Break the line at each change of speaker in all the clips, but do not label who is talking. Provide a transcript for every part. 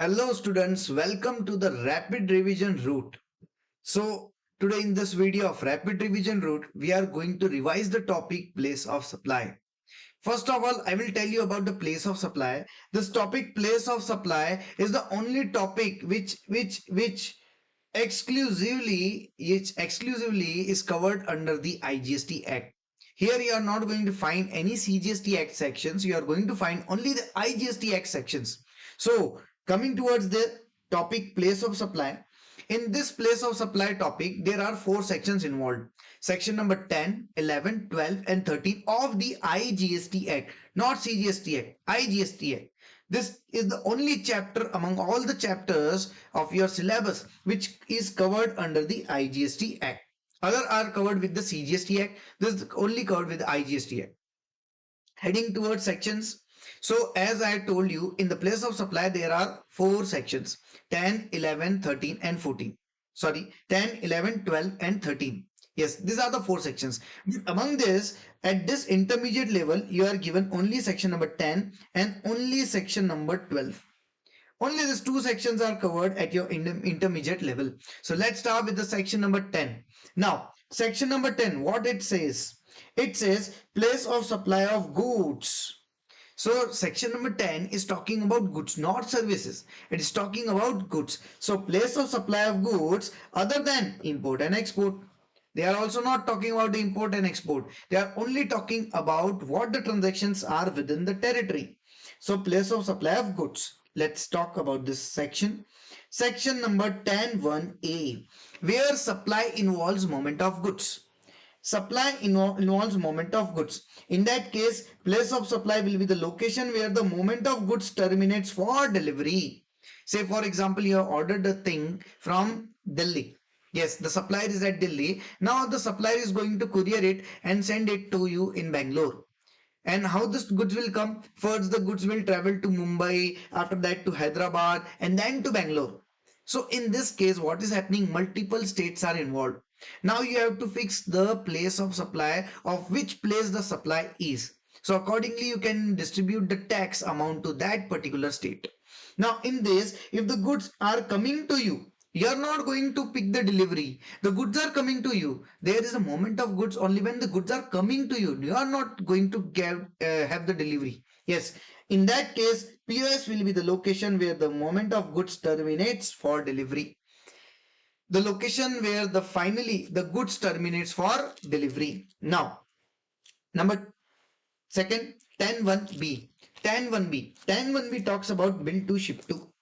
Hello students, welcome to the Rapid Revision Route. So today in this video of Rapid Revision Route, we are going to revise the topic place of supply. First of all, I will tell you about the place of supply. This topic place of supply is the only topic which exclusively is covered under the IGST Act. Here you are not going to find any CGST Act sections. You are going to find only the IGST Act sections. So coming towards the topic place of supply. In this place of supply topic, there are four sections involved. Section number 10, 11, 12 and 13 of the IGST Act, not CGST Act, IGST Act. This is the only chapter among all the chapters of your syllabus which is covered under the IGST Act. Other are covered with the CGST Act. This is only covered with the IGST Act. Heading towards sections. So as I told you, in the place of supply, there are four sections: 10, 11, 13 and 14. Sorry, 10, 11, 12 and 13. Yes, these are the four sections. Among this, at this intermediate level, you are given only section number 10 and only section number 12. Only these two sections are covered at your intermediate level. So let's start with the section number 10. Now, section number 10, what it says? It says place of supply of goods. So section number 10 is talking about goods, not services. It is talking about goods. So place of supply of goods other than import and export. They are also not talking about the import and export. They are only talking about what the transactions are within the territory. So place of supply of goods. Let's talk about this section. Section number 10(1)(a), where supply involves movement of goods. Supply involves movement of goods. In that case, place of supply will be the location where the movement of goods terminates for delivery. Say for example, you have ordered a thing from Delhi. Yes, the supplier is at Delhi. Now the supplier is going to courier it and send it to you in Bangalore. And how this goods will come? First, the goods will travel to Mumbai, after that to Hyderabad, and then to Bangalore. So in this case, what is happening? Multiple states are involved. Now you have to fix the place of supply of which place the supply is. So accordingly, you can distribute the tax amount to that particular state. Now in this, if the goods are coming to you, you are not going to pick the delivery. The goods are coming to you. There is a moment of goods only when the goods are coming to you. You are not going to have the delivery. Yes, in that case, POS will be the location where the moment of goods terminates for delivery. The location where finally the goods terminates for delivery. Now, number second, 10(1)(b). 10(1)(b) talks about bill to ship to,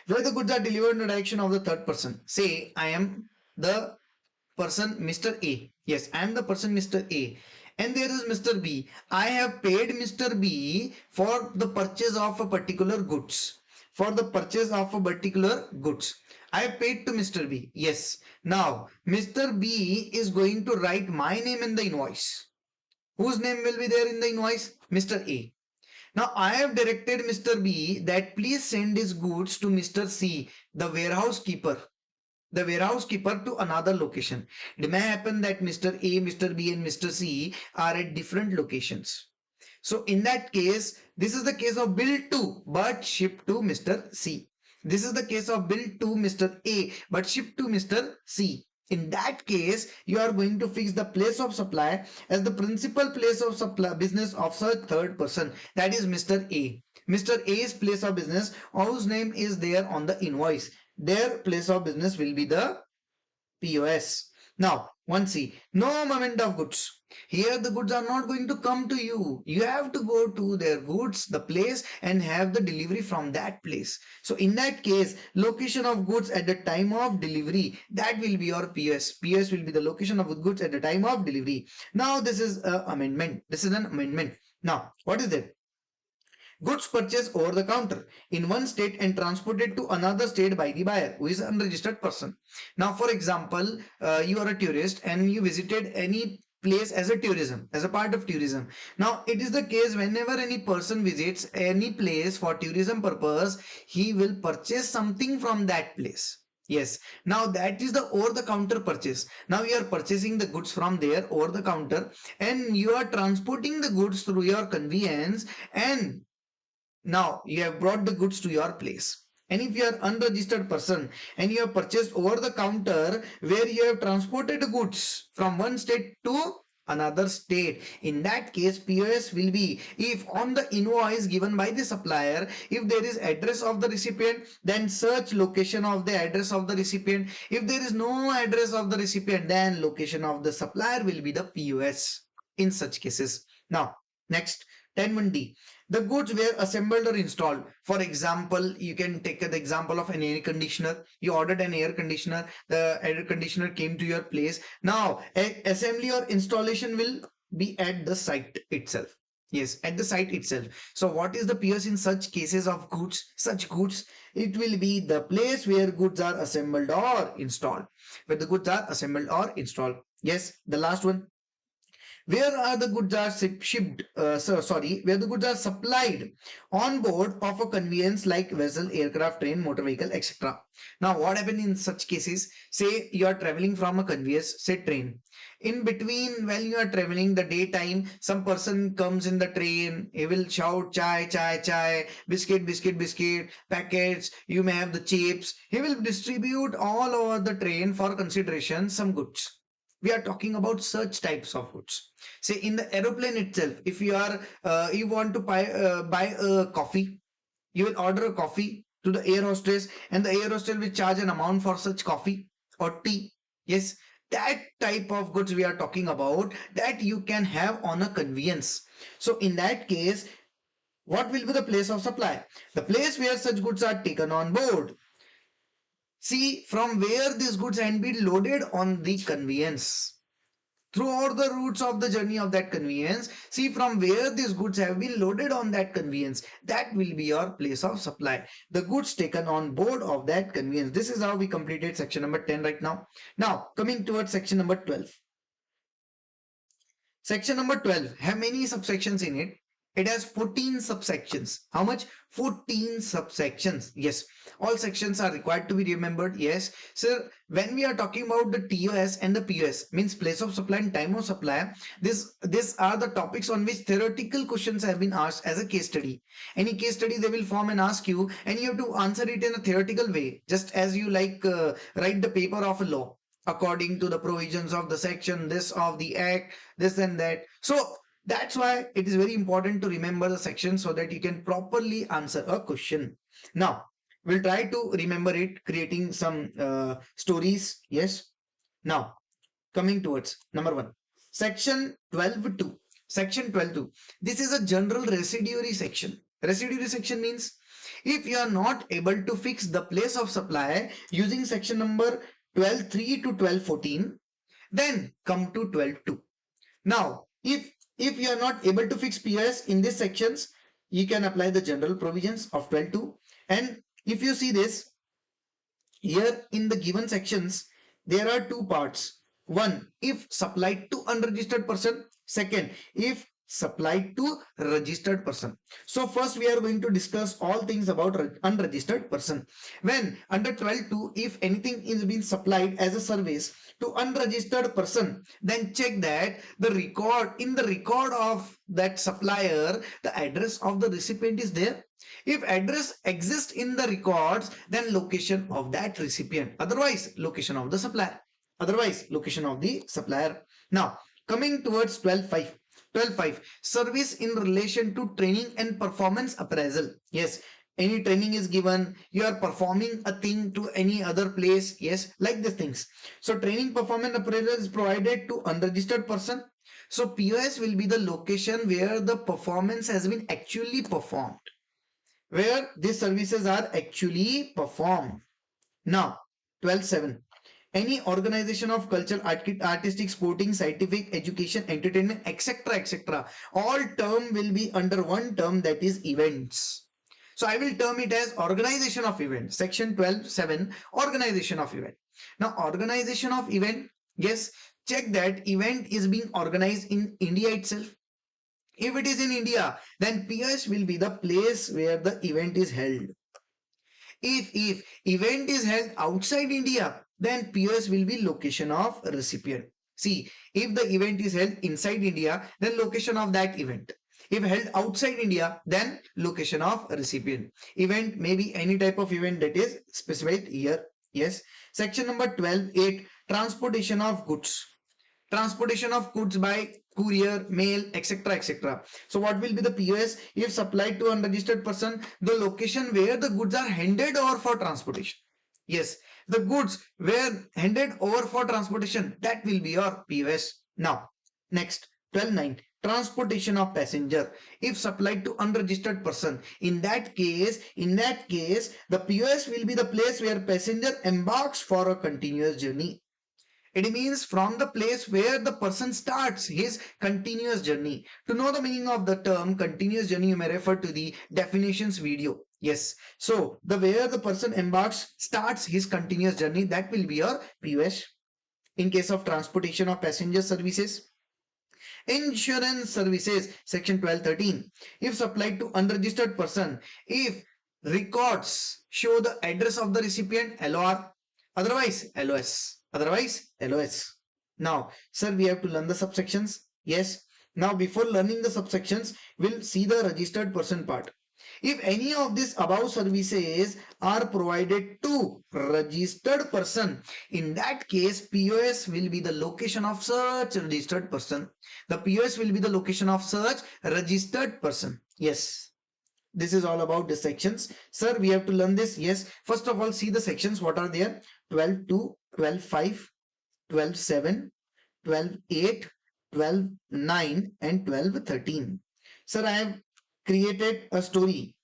where the goods are delivered in the direction of the third person. Say I am the person Mr. A. Yes, I am the person Mr. A. And there is Mr. B. I have paid Mr. B for the purchase of a particular goods. For the purchase of a particular goods. I have paid to Mr. B. Yes. Now, Mr. B is going to write my name in the invoice. Whose name will be there in the invoice? Mr. A. Now, I have directed Mr. B that please send his goods to Mr. C, the warehouse keeper. The warehouse keeper to another location. It may happen that Mr. A, Mr. B and Mr. C are at different locations. So in that case, this is the case of bill to but ship to Mr. C. This is the case of bill to Mr. A but ship to Mr. C. In that case, you are going to fix the place of supply as the principal place of supply business of a third person, that is Mr. A. Mr. A's place of business, whose name is there on the invoice. Their place of business will be the POS. Now, 1C, no movement of goods. Here the goods are not going to come to you. You have to go to their goods, the place, and have the delivery from that place. So in that case, location of goods at the time of delivery, that will be your POS. POS will be the location of goods at the time of delivery. Now this is an amendment. This is an amendment. Now, what is that? Goods purchased over the counter in one state and transported to another state by the buyer, who is an unregistered person. Now, for example, you are a tourist and you visited any place as a part of tourism. Now, it is the case whenever any person visits any place for tourism purpose, he will purchase something from that place. Yes, now that is the over the counter purchase. Now you are purchasing the goods from there over the counter and you are transporting the goods through your conveyance, and now you have brought the goods to your place. And if you are unregistered person and you have purchased over the counter where you have transported goods from one state to another state, in that case POS will be, if on the invoice given by the supplier, if there is address of the recipient, then search location of the address of the recipient. If there is no address of the recipient, then location of the supplier will be the POS in such cases. Now next, 10(1)(d), the goods were assembled or installed. For example, you can take the example of an air conditioner. You ordered an air conditioner, the air conditioner came to your place. Now assembly or installation will be at the site itself. Yes, at the site itself. So what is the POS in such cases of goods? Such goods, it will be the place where goods are assembled or installed, where the goods are assembled or installed. Yes, the last one, where are the goods are shipped, where the goods are supplied on board of a conveyance like vessel, aircraft, train, motor vehicle, etc. Now what happens in such cases? Say you are traveling from a conveyance, say train. In between, when you are traveling the daytime, some person comes in the train, he will shout chai chai chai, biscuit biscuit biscuit, packets, you may have the chips. He will distribute all over the train for consideration some goods. We are talking about such types of goods. Say in the aeroplane itself, if you are you want to buy a coffee, you will order a coffee to the air hostess, and the air hostess will charge an amount for such coffee or tea. Yes, that type of goods we are talking about, that you can have on a conveyance. So in that case, what will be the place of supply? The place where such goods are taken on board. See from where these goods can be loaded on the conveyance. Throughout the routes of the journey of that conveyance, see from where these goods have been loaded on that conveyance. That will be your place of supply. The goods taken on board of that conveyance. This is how we completed section number 10 right now. Now coming towards section number 12. Section number 12 have many subsections in it. It has 14 subsections. How much? 14 subsections. Yes, all sections are required to be remembered. Yes, so when we are talking about the TOS and the POS, means place of supply and time of supply, these are the topics on which theoretical questions have been asked as a case study. Any case study they will form and ask you, and you have to answer it in a theoretical way, just as you write the paper of a law according to the provisions of the section, this of the act, this and that. So that's why it is very important to remember the section so that you can properly answer a question. Now we'll try to remember it, creating some stories. Yes. Now coming towards number 1, section 12.2. Section 12.2, this is a general residuary section. Residuary section means if you are not able to fix the place of supply using section number 12.3 to 12.14, then come to 12.2. Now if you are not able to fix POS in these sections, you can apply the general provisions of 12.2. And if you see this here in the given sections, there are two parts. One, if supplied to unregistered person. Second, if supplied to registered person. So first we are going to discuss all things about unregistered person. When under 12.2, if anything is being supplied as a service to unregistered person, then check that in the record of that supplier, the address of the recipient is there. If address exists in the records, then location of that recipient. Otherwise, location of the supplier. Otherwise, location of the supplier. Now, coming towards 12.5. 12.5, service in relation to training and performance appraisal. Yes, any training is given, you are performing a thing to any other place. Yes, like these things. So training performance appraisal is provided to unregistered person. So POS will be the location where the performance has been actually performed, where these services are actually performed. Now 12.7, any organization of cultural, artistic, sporting, scientific, education, entertainment, etc., etc., all term will be under one term, that is events. So I will term it as organization of event. Section 12.7, organization of event. Now organization of event, yes, check that event is being organized in India itself. If it is in India, then POS will be the place where the event is held. If event is held outside India, then POS will be location of recipient. See, if the event is held inside India, then location of that event. If held outside India, then location of recipient. Event may be any type of event that is specified here. Yes. Section number 12.8, transportation of goods. Transportation of goods by courier, mail, etc. etc. So what will be the POS if supplied to unregistered person? The location where the goods are handed over for transportation. Yes, the goods were handed over for transportation. That will be your POS. Now, next 12.9, transportation of passenger if supplied to unregistered person. In that case, the POS will be the place where passenger embarks for a continuous journey. It means from the place where the person starts his continuous journey. To know the meaning of the term continuous journey, you may refer to the definitions video. Yes. So the where the person embarks starts his continuous journey, that will be your POS. In case of transportation of passenger services, insurance services, section 12.13, if supplied to unregistered person, if records show the address of the recipient, LOR, otherwise LOS. Now sir, we have to learn the subsections. Yes. Now before learning the subsections, we'll see the registered person part. If any of these above services are provided to registered person, in that case POS will be the location of such registered person. The POS will be the location of such registered person. Yes. This is all about the sections. Sir, we have to learn this. Yes. First of all, see the sections. What are there? 12.2, 12.5, 12.7, 12.8, 12.9 and 12.13. Sir, I have created a story.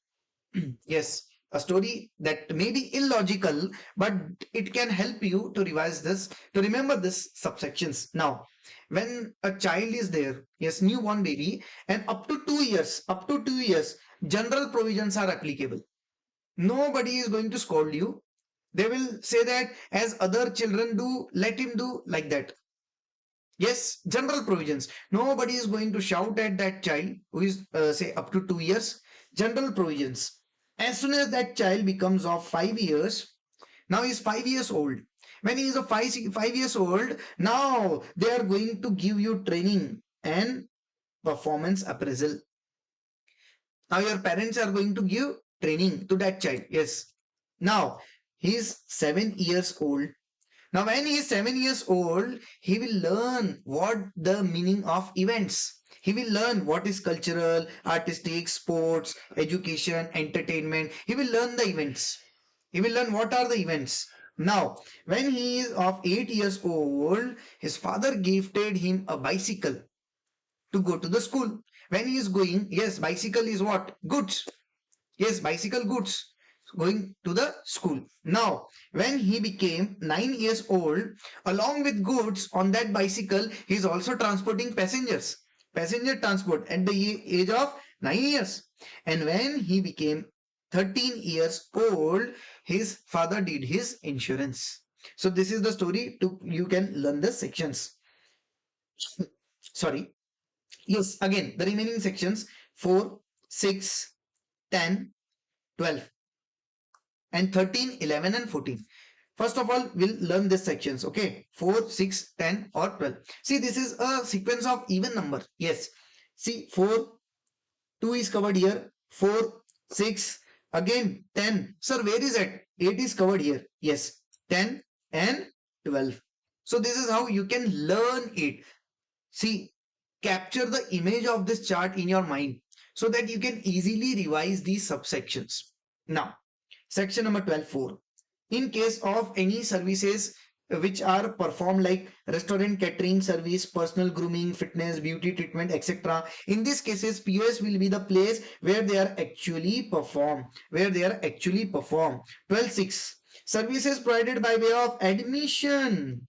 Yes, a story that may be illogical, but it can help you to revise this, to remember this subsections. Now, when a child is there, yes, newborn baby, and up to 2 years, general provisions are applicable. Nobody is going to scold you. They will say that as other children do, let him do like that. Yes, general provisions. Nobody is going to shout at that child who is, say, up to 2 years. General provisions. As soon as that child becomes of 5 years, now he is 5 years old. When he is of 5 years old, now they are going to give you training and performance appraisal. Now your parents are going to give training to that child. Yes. Now he is 7 years old. Now, when he is 7 years old, he will learn what the meaning of events. He will learn what is cultural, artistic, sports, education, entertainment. He will learn the events. He will learn what are the events. Now, when he is of 8 years old, his father gifted him a bicycle to go to the school. When he is going, yes, bicycle is what? Goods. Yes, bicycle goods going to the school. Now, when he became 9 years old, along with goods on that bicycle, he is also transporting passengers. Passenger transport at the age of 9 years. And when he became 13 years old, his father did his insurance. So this is the story to you can learn the sections. Sorry. Yes, again, the remaining sections 4, 6, 10, 12 and 13, 11 and 14. First of all, we'll learn these sections, okay? 4, 6, 10 or 12. See, this is a sequence of even number. Yes. See, 4, 2 is covered here. 4, 6, again 10. Sir, where is it? 8 is covered here. Yes. 10 and 12. So this is how you can learn it. See, capture the image of this chart in your mind so that you can easily revise these subsections. Now, section number 12.4. In case of any services which are performed like restaurant catering service, personal grooming, fitness, beauty treatment, etc. In these cases, POS will be the place where they are actually performed. 12.6. Services provided by way of admission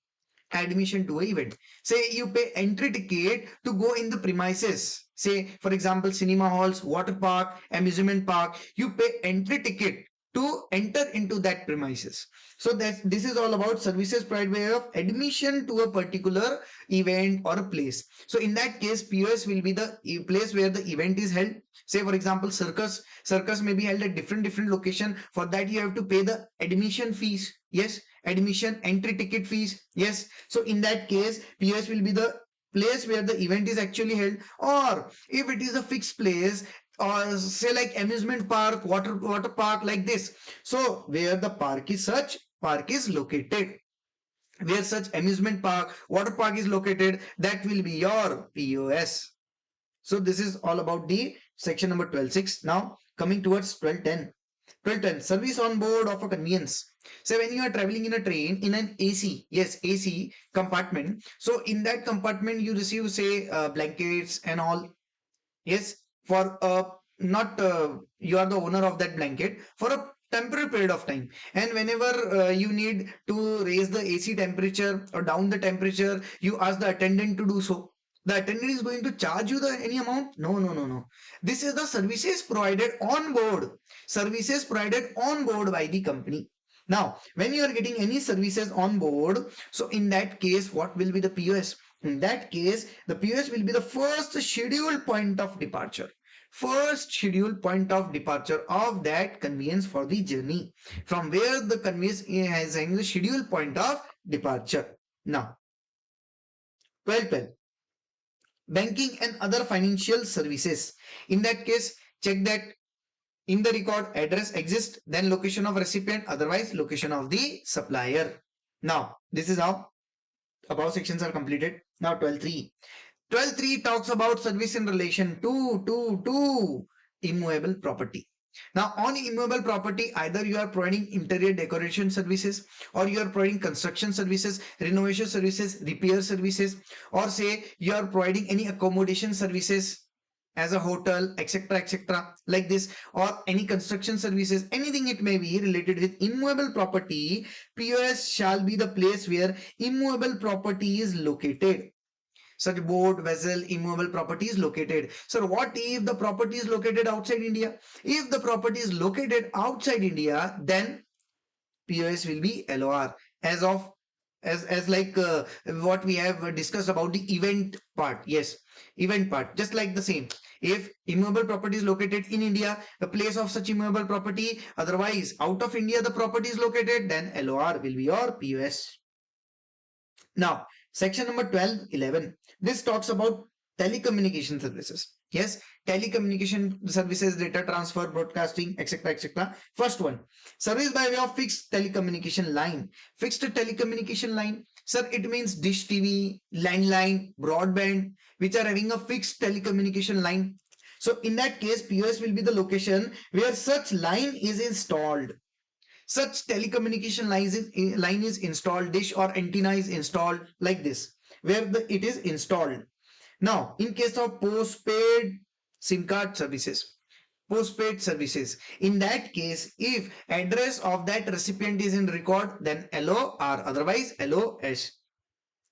to an event. Say you pay entry ticket to go in the premises. Say, for example, cinema halls, water park, amusement park. You pay entry ticket to enter into that premises. So that this is all about services provided by way of admission to a particular event or a place. So in that case, POS will be the place where the event is held. Say for example, circus may be held at different location. For that you have to pay the admission fees. Yes, admission entry ticket fees. Yes. So in that case, POS will be the place where the event is actually held, or if it is a fixed place, or say like amusement park, water park, like this. So where the park is located, where such amusement park, water park is located, that will be your POS. So this is all about the section number 12.6. Now coming towards 12.10. 12.10, service on board of a convenience. So when you are traveling in a train in an AC, yes, AC compartment. So in that compartment you receive say blankets and all. Yes, for not you are the owner of that blanket for a temporary period of time, and whenever you need to raise the AC temperature or down the temperature, you ask the attendant to do so. The attendant is going to charge you the any amount? No, no, no, no. This is the services provided on board. Services provided on board by the company. Now, when you are getting any services on board, so in that case, what will be the POS? In that case, the POS will be the first scheduled point of departure. First scheduled point of departure of that conveyance for the journey. From where the conveyance has the scheduled point of departure. Now, 12.12. Banking and other financial services. In that case, check that in the record address exists, then location of recipient, otherwise location of the supplier. Now, this is how above sections are completed. Now 12.3. 12.3 talks about service in relation to immovable property. Now on immovable property, either you are providing interior decoration services, or you are providing construction services, renovation services, repair services, or say you are providing any accommodation services as a hotel, etc., etc., like this, or any construction services, anything it may be related with immovable property. POS shall be the place where immovable property is located. Such boat, vessel, immovable property is located. So what if the property is located outside India? If the property is located outside India, then POS will be LOR, as of as like what we have discussed about the event part. Yes, event part, just like the same. If immovable property is located in India, the place of such immovable property, otherwise out of India the property is located, then LOR will be your POS. Now, section number 12.11. This talks about telecommunication services. Yes, telecommunication services, data transfer, broadcasting, etc., etc. First one, service by way of fixed telecommunication line. Fixed telecommunication line, sir, it means dish TV, landline, broadband, which are having a fixed telecommunication line. So in that case, POS will be the location where such line is installed. Such telecommunication line is installed, dish or antenna is installed, like this, where it is installed. Now, in case of postpaid SIM card services, in that case, if address of that recipient is in record, then LOR, otherwise LOS.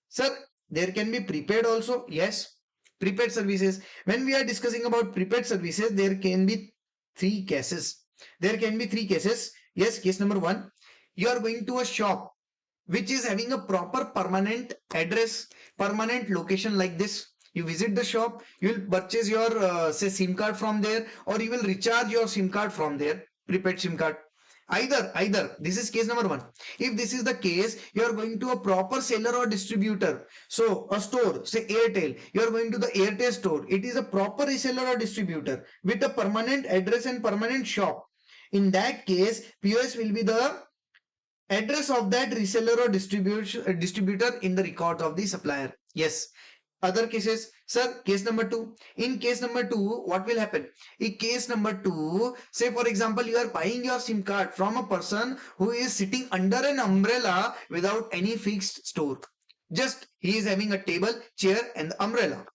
Sir, there can be prepaid also. Yes, prepaid services. When we are discussing about prepaid services, there can be three cases. There can be three cases. Yes, case number one, you are going to a shop which is having a proper permanent address, permanent location, like this. You visit the shop, you will purchase your say SIM card from there, or you will recharge your SIM card from there, prepaid SIM card. Either this is case number one. If this is the case, you are going to a proper seller or distributor. So a store, say Airtel, you are going to the Airtel store. It is a proper reseller or distributor with a permanent address and permanent shop. In that case, POS will be the address of that reseller or distributor in the records of the supplier. Yes. Other cases, sir, case number two. In case number two, what will happen? In case number two, say for example, you are buying your SIM card from a person who is sitting under an umbrella without any fixed store. Just he is having a table, chair, and the umbrella.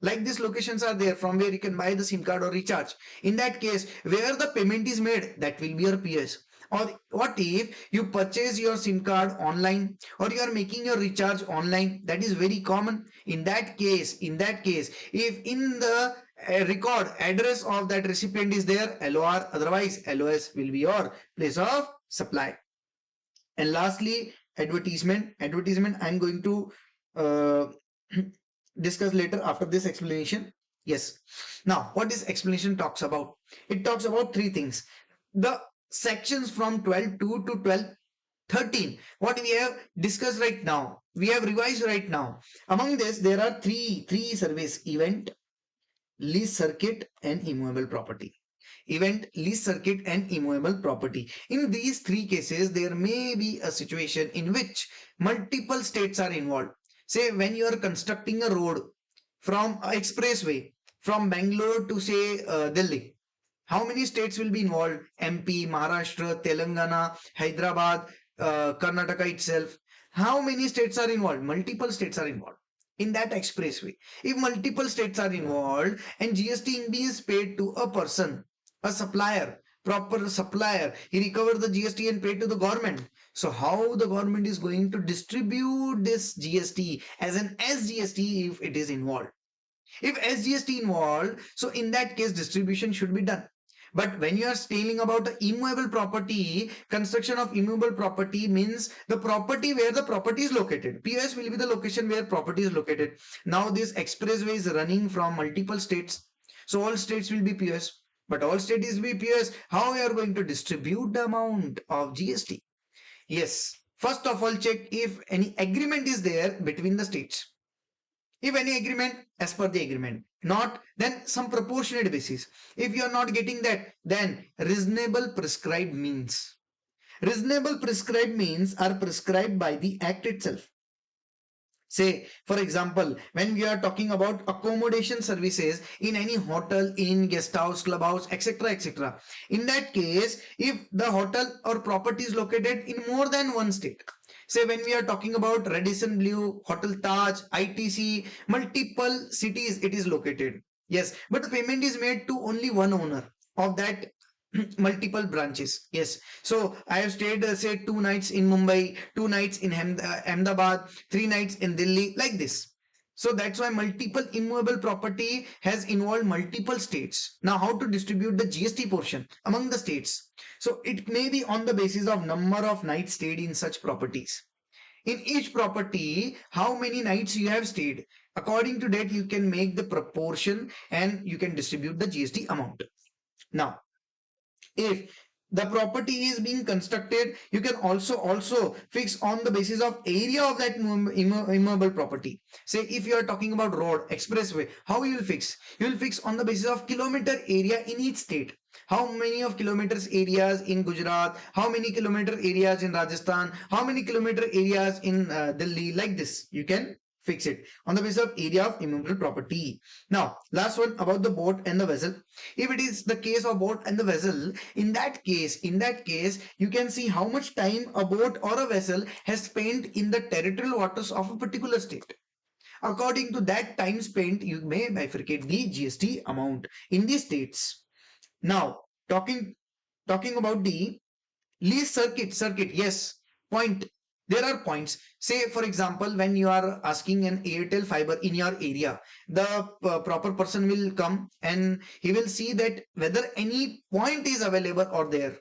Like these locations are there from where you can buy the SIM card or recharge. In that case, where the payment is made, that will be your PS. Or what if you purchase your SIM card online, or you are making your recharge online? That is very common. In that case, if in the record address of that recipient is there, LOR, otherwise LOS will be your place of supply. And lastly, advertisement. Advertisement I'm going to uh, discuss later after this explanation. Yes. Now, what this explanation talks about? It talks about three things. The sections from 12.2 to 12.13, what we have discussed right now. we have revised right now. Among this, there are three surveys: event, lease circuit, and immovable property. Event, lease circuit, and immovable property. In these three cases, there may be a situation in which multiple states are involved. Say when you are constructing a road from expressway from Bangalore to say Delhi, how many states will be involved? MP, Maharashtra, Telangana, Hyderabad, Karnataka itself. How many states are involved? Multiple states are involved in that expressway. If multiple states are involved and GST is paid to a person, a supplier, proper supplier, he recovered the GST and paid to the government. So how the government is going to distribute this GST as an SGST if it is involved? If SGST involved, so in that case distribution should be done. But when you are telling about the immovable property, construction of immovable property means the property where the property is located. POS will be the location where property is located. Now this expressway is running from multiple states. So all states will be POS. But all states will be POS. How we are going to distribute the amount of GST? Yes. First of all, check if any agreement is there between the states. If any agreement, as per the agreement. Not, then some proportionate basis. If you are not getting that, then reasonable prescribed means. Reasonable prescribed means are prescribed by the act itself. Say, for example, when we are talking about accommodation services in any hotel, in guest house, clubhouse, etc., etc. In that case, if the hotel or property is located in more than one state, say when we are talking about Radisson Blue, Hotel Taj, ITC, multiple cities it is located. Yes, but the payment is made to only one owner of that multiple branches. Yes, so I have stayed say 2 nights in Mumbai, 2 nights in Ahmedabad, 3 nights in Delhi, like this. So that's why multiple immovable property has involved multiple states. Now how to distribute the GST portion among the states? So it may be on the basis of number of nights stayed in such properties. In each property, how many nights you have stayed. According to that, you can make the proportion and you can distribute the GST amount. Now, if the property is being constructed, you can also fix on the basis of area of that immovable property. Say if you are talking about road, expressway, how you will fix? You will fix on the basis of kilometer area in each state. How many of kilometers areas in Gujarat, how many kilometer areas in Rajasthan, how many kilometer areas in Delhi, like this you can fix it on the basis of area of immovable property. Now last one about the boat and the vessel. If it is the case of boat and the vessel, in that case you can see how much time a boat or a vessel has spent in the territorial waters of a particular state. According to that time spent, you may bifurcate the GST amount in the states. Now talking about the lease circuit, yes, point. There are points. Say, for example, when you are asking an Airtel fiber in your area, the proper person will come and he will see that whether any point is available or there,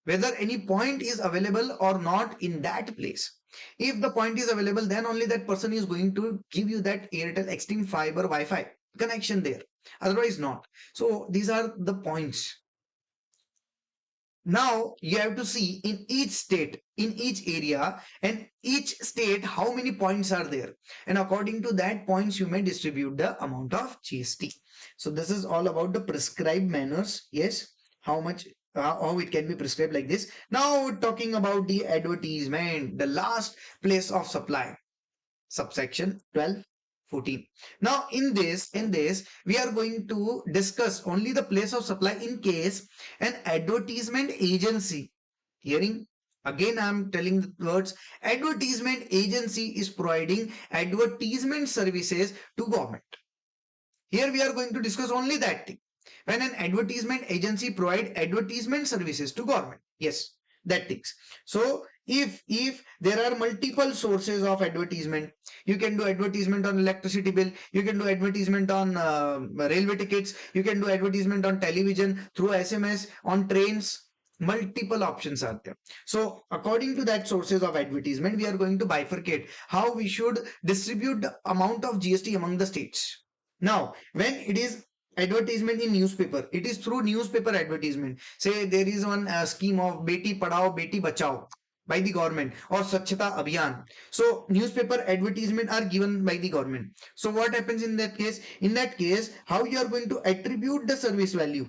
whether any point is available or not in that place. If the point is available, then only that person is going to give you that Airtel Extreme Fiber Wi-Fi connection there. Otherwise, not. So these are the points. Now you have to see in each state, in each area, and each state how many points are there. And according to that points, you may distribute the amount of GST. So this is all about the prescribed manners. Yes, how much, how it can be prescribed like this. Now talking about the advertisement, the last place of supply, subsection 12. 14. Now in this we are going to discuss only the place of supply in case an advertisement agency, hearing again I am telling the words, advertisement agency is providing advertisement services to government. Here we are going to discuss only that thing. When an advertisement agency provide advertisement services to government. Yes, that things. So if there are multiple sources of advertisement, you can do advertisement on electricity bill, you can do advertisement on railway tickets, you can do advertisement on television, through SMS, on trains. Multiple options are there. So according to that sources of advertisement, we are going to bifurcate how we should distribute the amount of GST among the states. Now, when it is advertisement in newspaper, it is through newspaper advertisement. Say there is one scheme of Beti Padhao, Beti Bachao. by the government, or Swachhata Abhiyan. So newspaper advertisement are given by the government. So what happens in that case? In that case, how you are going to attribute the service value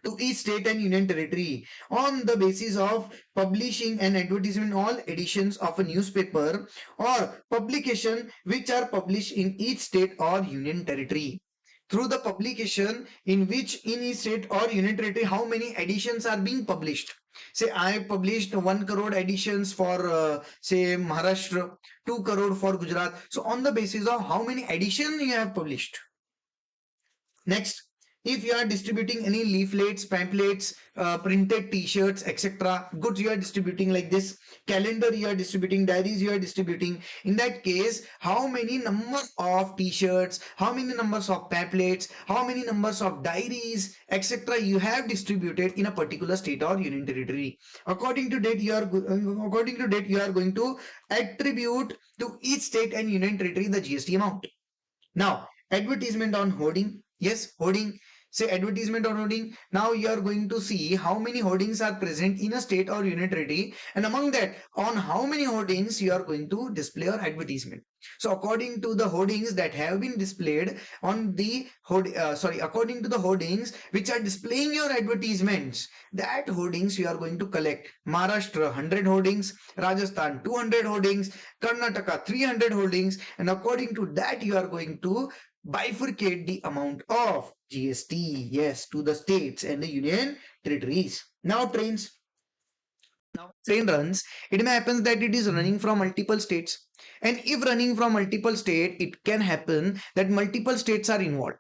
to each state and union territory on the basis of publishing an advertisement all editions of a newspaper or publication which are published in each state or union territory. Through the publication in which in each state or union territory how many editions are being published. Say I published 1 crore editions for say Maharashtra, 2 crore for Gujarat. So on the basis of how many editions you have published. Next, if you are distributing any leaflets, pamphlets, printed t-shirts, etc., goods you are distributing like this, calendar you are distributing, diaries you are distributing, in that case, how many number of t-shirts, how many numbers of pamphlets, how many numbers of diaries, etc., you have distributed in a particular state or union territory. According to that, you are going to attribute to each state and union territory the GST amount. Now, advertisement on hoarding. Yes, hoarding. Say advertisement on hoarding. Now you are going to see how many hoardings are present in a state or unit territory, and among that, on how many hoardings you are going to display your advertisement. So according to the hoardings that have been displayed on the according to the hoardings which are displaying your advertisements, that hoardings you are going to collect. Maharashtra 100 hoardings, Rajasthan 200 hoardings, Karnataka 300 holdings, and according to that you are going to bifurcate the amount of GST, yes, to the states and the union territories. Now train runs, it may happen that it is running from multiple states, and if running from multiple states, it can happen that multiple states are involved.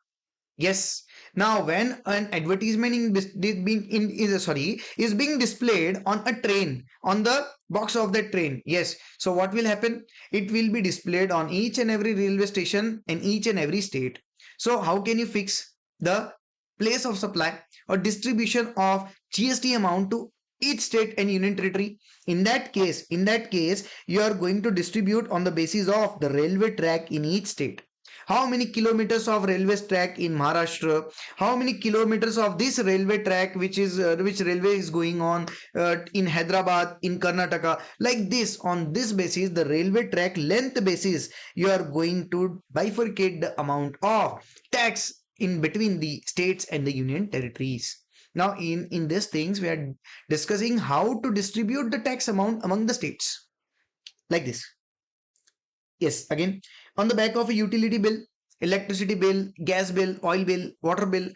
Yes. Now, when an advertisement is being displayed on a train, on the box of that train. Yes. So what will happen? It will be displayed on each and every railway station in each and every state. So how can you fix the place of supply or distribution of GST amount to each state and union territory? In that case, you are going to distribute on the basis of the railway track in each state. How many kilometers of railway track in Maharashtra, how many kilometers of this railway track which railway is going on in Hyderabad, in Karnataka, like this. On this basis, the railway track length basis, you are going to bifurcate the amount of tax in between the states and the union territories. Now in these things we are discussing how to distribute the tax amount among the states like this. Yes, again, on the back of a utility bill, electricity bill, gas bill, oil bill, water bill,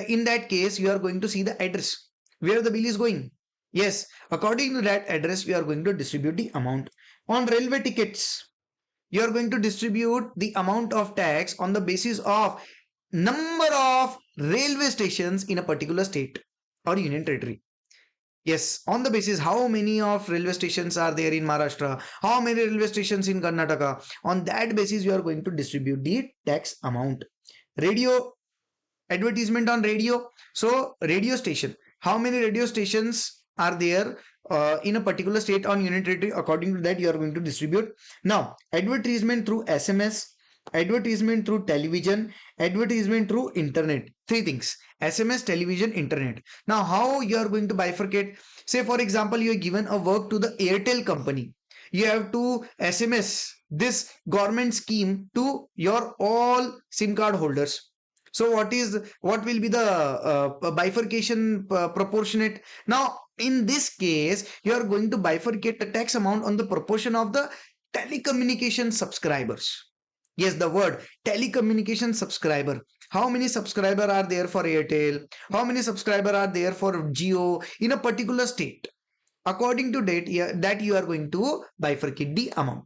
in that case, you are going to see the address where the bill is going. Yes, according to that address, we are going to distribute the amount. On railway tickets, you are going to distribute the amount of tax on the basis of number of railway stations in a particular state or union territory. Yes, on the basis how many of railway stations are there in Maharashtra, how many railway stations in Karnataka. On that basis, you are going to distribute the tax amount. Radio advertisement on radio. So radio station, how many radio stations are there in a particular state on union territory? According to that, you are going to distribute. Now, advertisement through SMS, advertisement through television, advertisement through internet. Three things: SMS, television, internet. Now, how you are going to bifurcate? Say, for example, you are given a work to the Airtel company. You have to SMS this government scheme to your all SIM card holders. So what will be the bifurcation proportionate? Now, in this case, you are going to bifurcate the tax amount on the proportion of the telecommunication subscribers. Yes, the word telecommunication subscriber. How many subscriber are there for Airtel? How many subscriber are there for Jio in a particular state? According to that you are going to bifurcate the amount.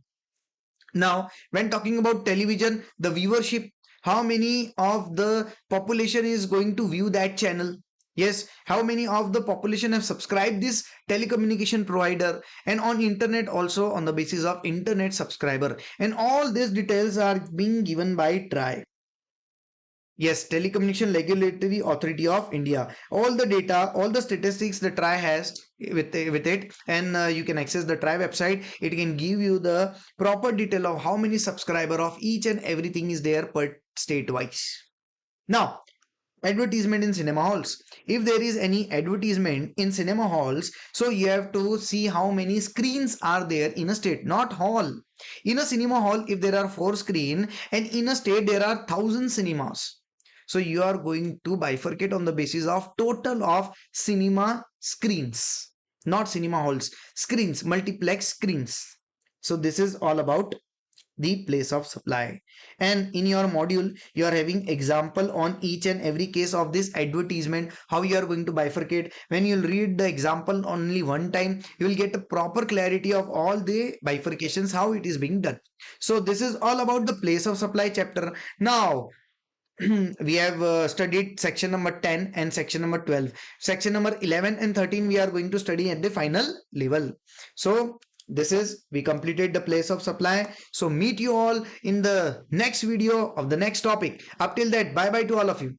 Now, when talking about television, the viewership, how many of the population is going to view that channel? Yes, how many of the population have subscribed this telecommunication provider? And on internet also on the basis of internet subscriber. And all these details are being given by TRAI. Yes, Telecommunication Regulatory Authority of India. All the data, all the statistics the TRAI has with it, and you can access the TRAI website. It can give you the proper detail of how many subscriber of each and everything is there per state wise. Now, advertisement in cinema halls. If there is any advertisement in cinema halls, so you have to see how many screens are there in a state, not hall. In a cinema hall, if there are 4 screens, and in a state there are 1,000 cinemas, so you are going to bifurcate on the basis of total of cinema screens, not cinema halls, screens, multiplex screens. So this is all about the place of supply. And in your module you are having example on each and every case of this advertisement, how you are going to bifurcate. When you'll read the example only one time, you will get a proper clarity of all the bifurcations, how it is being done. So this is all about the place of supply chapter. Now we have studied section number 10 and section number 12. Section number 11 and 13 we are going to study at the final level. So this is, we completed the place of supply. So meet you all in the next video of the next topic. Up till that, bye bye to all of you.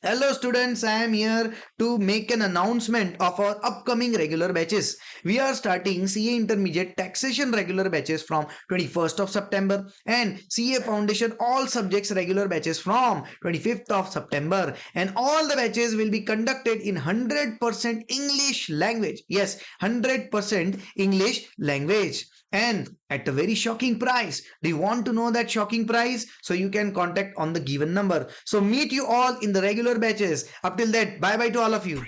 Hello students, I am here to make an announcement of our upcoming regular batches. We are starting CA Intermediate Taxation regular batches from 21st of September and CA Foundation all subjects regular batches from 25th of September, and all the batches will be conducted in 100% English language. Yes, 100% English language, and at a very shocking price. Do you want to know that shocking price? So you can contact on the given number. So meet you all in the regular batches. Up till that, bye bye to all of you.